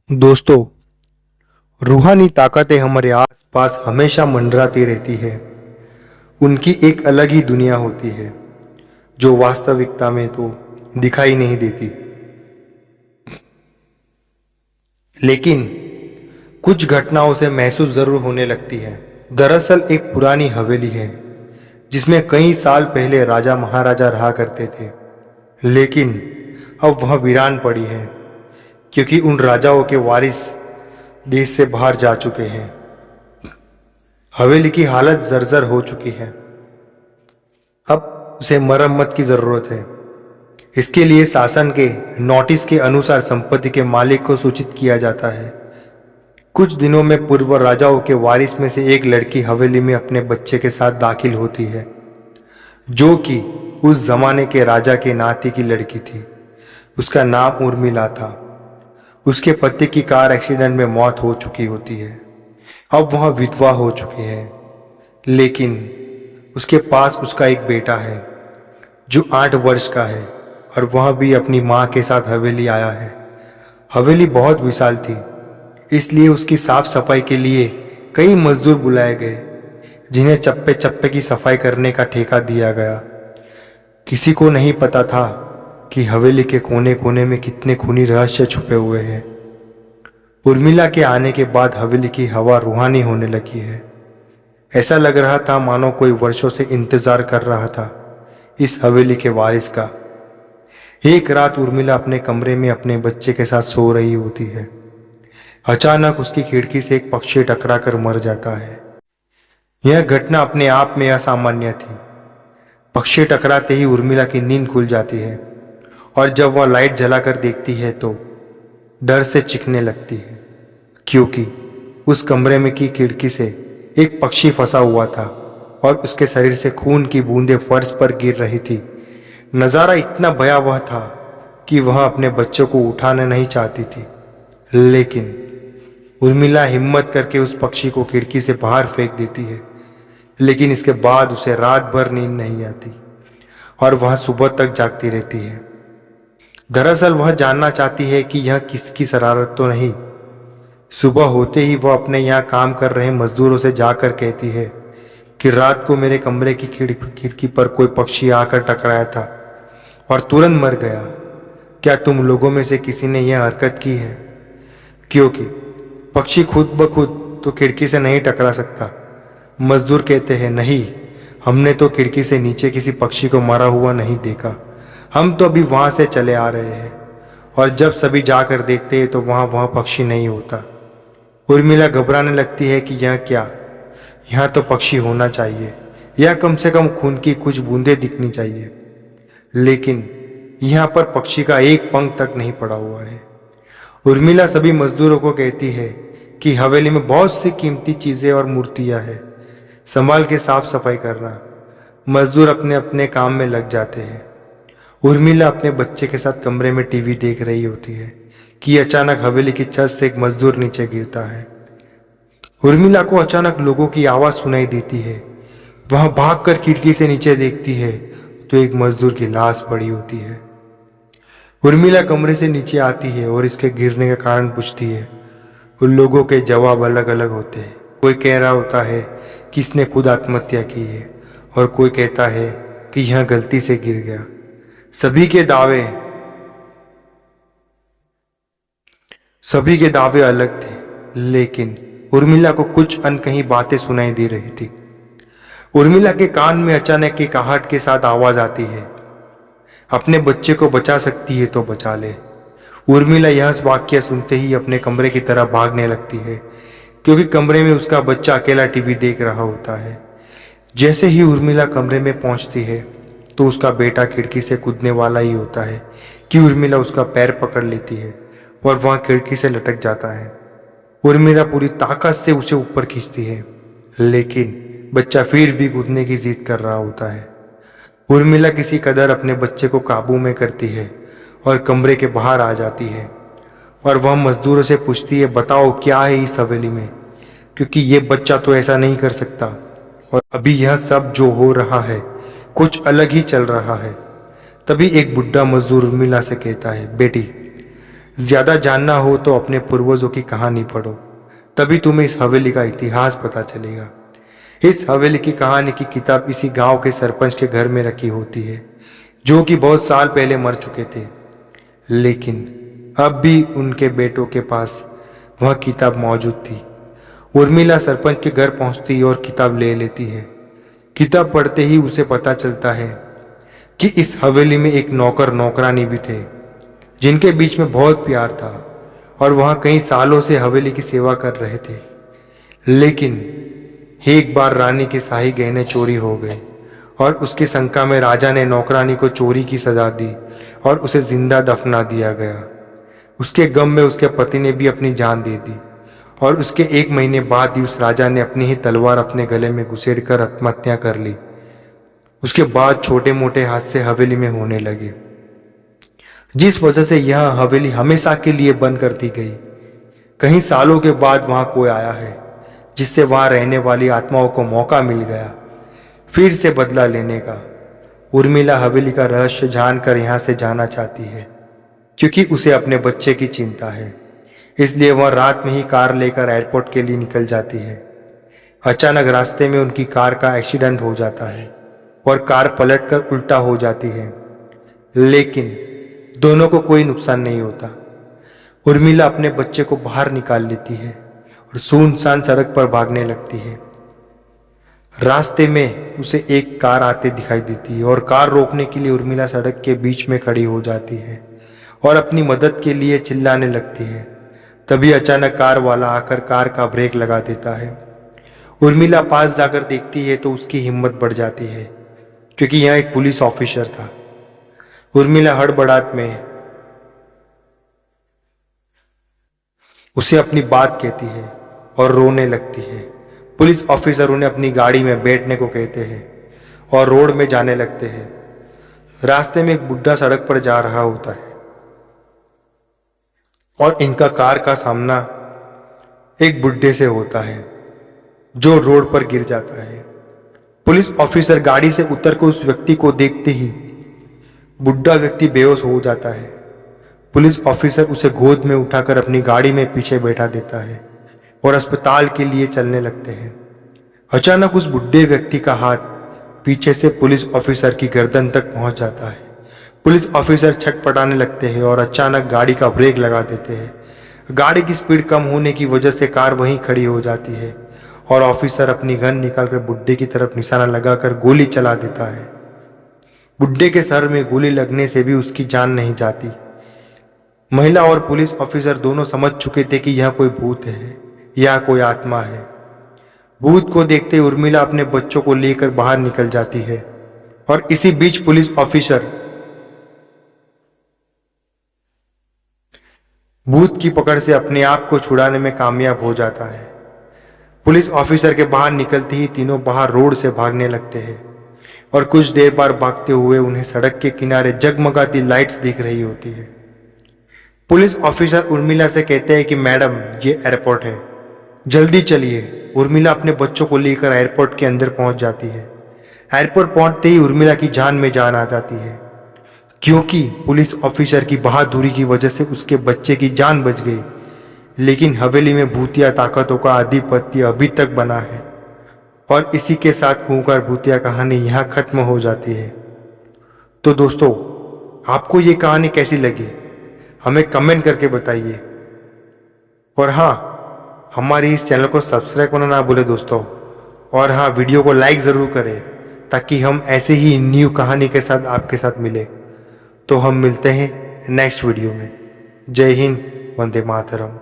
दोस्तों, रूहानी ताकतें हमारे आसपास हमेशा मंडराती रहती है। उनकी एक अलग ही दुनिया होती है जो वास्तविकता में तो दिखाई नहीं देती, लेकिन कुछ घटनाओं से महसूस जरूर होने लगती है। दरअसल एक पुरानी हवेली है जिसमें कई साल पहले राजा महाराजा रहा करते थे, लेकिन अब वह वीरान पड़ी है क्योंकि उन राजाओं के वारिस देश से बाहर जा चुके हैं। हवेली की हालत जर्जर हो चुकी है। अब उसे मरम्मत की जरूरत है। इसके लिए शासन के नोटिस के अनुसार संपत्ति के मालिक को सूचित किया जाता है। कुछ दिनों में पूर्व राजाओं के वारिस में से एक लड़की हवेली में अपने बच्चे के साथ दाखिल होती है, जो कि उस जमाने के राजा के नाती की लड़की थी। उसका नाम उर्मिला था। उसके पति की कार एक्सीडेंट में मौत हो चुकी होती है। अब वह विधवा हो चुकी है, लेकिन उसके पास उसका एक बेटा है जो 8 वर्ष का है और वह भी अपनी माँ के साथ हवेली आया है। हवेली बहुत विशाल थी, इसलिए उसकी साफ सफाई के लिए कई मजदूर बुलाए गए जिन्हें चप्पे चप्पे की सफाई करने का ठेका दिया गया। किसी को नहीं पता था कि हवेली के कोने कोने में कितने खूनी रहस्य छुपे हुए हैं। उर्मिला के आने के बाद हवेली की हवा रूहानी होने लगी है। ऐसा लग रहा था मानो कोई वर्षों से इंतजार कर रहा था इस हवेली के वारिस का। एक रात उर्मिला अपने कमरे में अपने बच्चे के साथ सो रही होती है। अचानक उसकी खिड़की से एक पक्षी टकरा कर मर जाता है। यह घटना अपने आप में असामान्य थी। पक्षी टकराते ही उर्मिला की नींद खुल जाती है और जब वह लाइट जलाकर देखती है तो डर से चीखने लगती है, क्योंकि उस कमरे में की खिड़की से एक पक्षी फंसा हुआ था और उसके शरीर से खून की बूंदें फर्श पर गिर रही थी। नज़ारा इतना भयावह था कि वह अपने बच्चों को उठाना नहीं चाहती थी, लेकिन उर्मिला हिम्मत करके उस पक्षी को खिड़की से बाहर फेंक देती है। लेकिन इसके बाद उसे रात भर नींद नहीं आती और वह सुबह तक जागती रहती है। दरअसल वह जानना चाहती है कि यह किसकी शरारत तो नहीं। सुबह होते ही वह अपने यहाँ काम कर रहे मजदूरों से जाकर कहती है कि रात को मेरे कमरे की खिड़की पर कोई पक्षी आकर टकराया था और तुरंत मर गया। क्या तुम लोगों में से किसी ने यह हरकत की है? क्योंकि पक्षी खुद ब खुद तो खिड़की से नहीं टकरा सकता। मजदूर कहते हैं, नहीं, हमने तो खिड़की से नीचे किसी पक्षी को मरा हुआ नहीं देखा। हम तो अभी वहां से चले आ रहे हैं और जब सभी जाकर देखते हैं तो वहां पक्षी नहीं होता। उर्मिला घबराने लगती है कि यह क्या, यहाँ तो पक्षी होना चाहिए या कम से कम खून की कुछ बूंदें दिखनी चाहिए, लेकिन यहाँ पर पक्षी का एक पंख तक नहीं पड़ा हुआ है। उर्मिला सभी मजदूरों को कहती है कि हवेली में बहुत सी कीमती चीजें और मूर्तियां हैं, संभाल के साफ सफाई करना। मजदूर अपने अपने काम में लग जाते हैं। उर्मिला अपने बच्चे के साथ कमरे में टीवी देख रही होती है कि अचानक हवेली की छत से एक मजदूर नीचे गिरता है। उर्मिला को अचानक लोगों की आवाज सुनाई देती है। वहां भागकर खिड़की से नीचे देखती है तो एक मजदूर की लाश पड़ी होती है। उर्मिला कमरे से नीचे आती है और इसके गिरने का कारण पूछती है। उन लोगों के जवाब अलग अलग होते हैं। कोई कह रहा होता है कि इसने खुद आत्महत्या की है और कोई कहता है कि यह गलती से गिर गया। सभी के दावे अलग थे, लेकिन उर्मिला को कुछ अनकही बातें सुनाई दे रही थी। उर्मिला के कान में अचानक एक आहट के साथ आवाज आती है, अपने बच्चे को बचा सकती है तो बचा ले। उर्मिला यह वाक्य सुनते ही अपने कमरे की तरफ भागने लगती है, क्योंकि कमरे में उसका बच्चा अकेला टीवी देख रहा होता है। जैसे ही उर्मिला कमरे में पहुंचती है तो उसका बेटा खिड़की से कूदने वाला ही होता है कि उर्मिला उसका पैर पकड़ लेती है और वह खिड़की से लटक जाता है। उर्मिला पूरी ताकत से उसे ऊपर खींचती है, लेकिन बच्चा फिर भी कूदने की जिद कर रहा होता है। उर्मिला किसी कदर अपने बच्चे को काबू में करती है और कमरे के बाहर आ जाती है और वह मजदूरों से पूछती है, बताओ क्या है इस हवेली में, क्योंकि ये बच्चा तो ऐसा नहीं कर सकता और अभी यह सब जो हो रहा है कुछ अलग ही चल रहा है। तभी एक बुढ़ा मजदूर उर्मिला से कहता है, बेटी, ज्यादा जानना हो तो अपने पूर्वजों की कहानी पढ़ो, तभी तुम्हें इस हवेली का इतिहास पता चलेगा। इस हवेली की कहानी की किताब इसी गांव के सरपंच के घर में रखी होती है, जो कि बहुत साल पहले मर चुके थे, लेकिन अब भी उनके बेटों के पास वह किताब मौजूद थी। उर्मिला सरपंच के घर पहुंचती और किताब ले लेती है। किताब पढ़ते ही उसे पता चलता है कि इस हवेली में एक नौकर नौकरानी भी थे, जिनके बीच में बहुत प्यार था और वह कई सालों से हवेली की सेवा कर रहे थे। लेकिन एक बार रानी के शाही गहने चोरी हो गए और उसकी शंका में राजा ने नौकरानी को चोरी की सजा दी और उसे जिंदा दफना दिया गया। उसके गम में उसके पति ने भी अपनी जान दे दी और उसके 1 महीने बाद ही उस राजा ने अपनी ही तलवार अपने गले में घुसेड़कर आत्महत्या कर ली। उसके बाद छोटे मोटे हादसे हवेली में होने लगे, जिस वजह से यह हवेली हमेशा के लिए बंद कर दी गई। कई सालों के बाद वहां कोई आया है, जिससे वहां रहने वाली आत्माओं को मौका मिल गया फिर से बदला लेने का। उर्मिला हवेली का रहस्य जानकर यहां से जाना चाहती है, क्योंकि उसे अपने बच्चे की चिंता है। इसलिए वह रात में ही कार लेकर एयरपोर्ट के लिए निकल जाती है। अचानक रास्ते में उनकी कार का एक्सीडेंट हो जाता है और कार पलटकर उल्टा हो जाती है, लेकिन दोनों को कोई नुकसान नहीं होता। उर्मिला अपने बच्चे को बाहर निकाल लेती है और सुनसान सड़क पर भागने लगती है। रास्ते में उसे एक कार आते दिखाई देती है और कार रोकने के लिए उर्मिला सड़क के बीच में खड़ी हो जाती है और अपनी मदद के लिए चिल्लाने लगती है। तभी अचानक कार वाला आकर कार का ब्रेक लगा देता है। उर्मिला पास जाकर देखती है तो उसकी हिम्मत बढ़ जाती है, क्योंकि यह एक पुलिस ऑफिसर था। उर्मिला हड़बड़ाहट में उसे अपनी बात कहती है और रोने लगती है। पुलिस ऑफिसर उन्हें अपनी गाड़ी में बैठने को कहते हैं और रोड में जाने लगते हैं। रास्ते में एक बुढ़ा सड़क पर जा रहा होता है और इनका कार का सामना एक बुढ़े से होता है, जो रोड पर गिर जाता है। पुलिस ऑफिसर गाड़ी से उतरकर उस व्यक्ति को देखते ही बुढ़ा व्यक्ति बेहोश हो जाता है। पुलिस ऑफिसर उसे गोद में उठाकर अपनी गाड़ी में पीछे बैठा देता है और अस्पताल के लिए चलने लगते हैं। अचानक उस बुढ़े व्यक्ति का हाथ पीछे से पुलिस ऑफिसर की गर्दन तक पहुंच जाता है। पुलिस ऑफिसर छटपटाने लगते हैं और अचानक गाड़ी का ब्रेक लगा देते हैं। गाड़ी की स्पीड कम होने की वजह से कार वहीं खड़ी हो जाती है और ऑफिसर अपनी गन निकालकर बुढ़े की तरफ निशाना लगाकर गोली चला देता है। बुढ़े के सर में गोली लगने से भी उसकी जान नहीं जाती। महिला और पुलिस ऑफिसर दोनों समझ चुके थे कि यह कोई भूत है या कोई आत्मा है। भूत को देखते उर्मिला अपने बच्चों को लेकर बाहर निकल जाती है और इसी बीच पुलिस ऑफिसर भूत की पकड़ से अपने आप को छुड़ाने में कामयाब हो जाता है। पुलिस ऑफिसर के बाहर निकलते ही तीनों बाहर रोड से भागने लगते हैं और कुछ देर बाद भागते हुए उन्हें सड़क के किनारे जगमगाती लाइट्स दिख रही होती है। पुलिस ऑफिसर उर्मिला से कहते हैं कि मैडम, ये एयरपोर्ट है, जल्दी चलिए। उर्मिला अपने बच्चों को लेकर एयरपोर्ट के अंदर पहुंच जाती है। एयरपोर्ट पहुंचते ही उर्मिला की जान में जान आ जाती है, क्योंकि पुलिस ऑफिसर की बहादुरी की वजह से उसके बच्चे की जान बच गई। लेकिन हवेली में भूतिया ताकतों का आधिपत्य अभी तक बना है और इसी के साथ खूंखार भूतिया कहानी यहाँ खत्म हो जाती है। तो दोस्तों, आपको ये कहानी कैसी लगी हमें कमेंट करके बताइए। और हाँ, हमारे इस चैनल को सब्सक्राइब करना ना भूले दोस्तों। और हाँ, वीडियो को लाइक ज़रूर करें ताकि हम ऐसे ही न्यू कहानी के साथ आपके साथ मिले। तो हम मिलते हैं नेक्स्ट वीडियो में। जय हिंद, वंदे मातरम।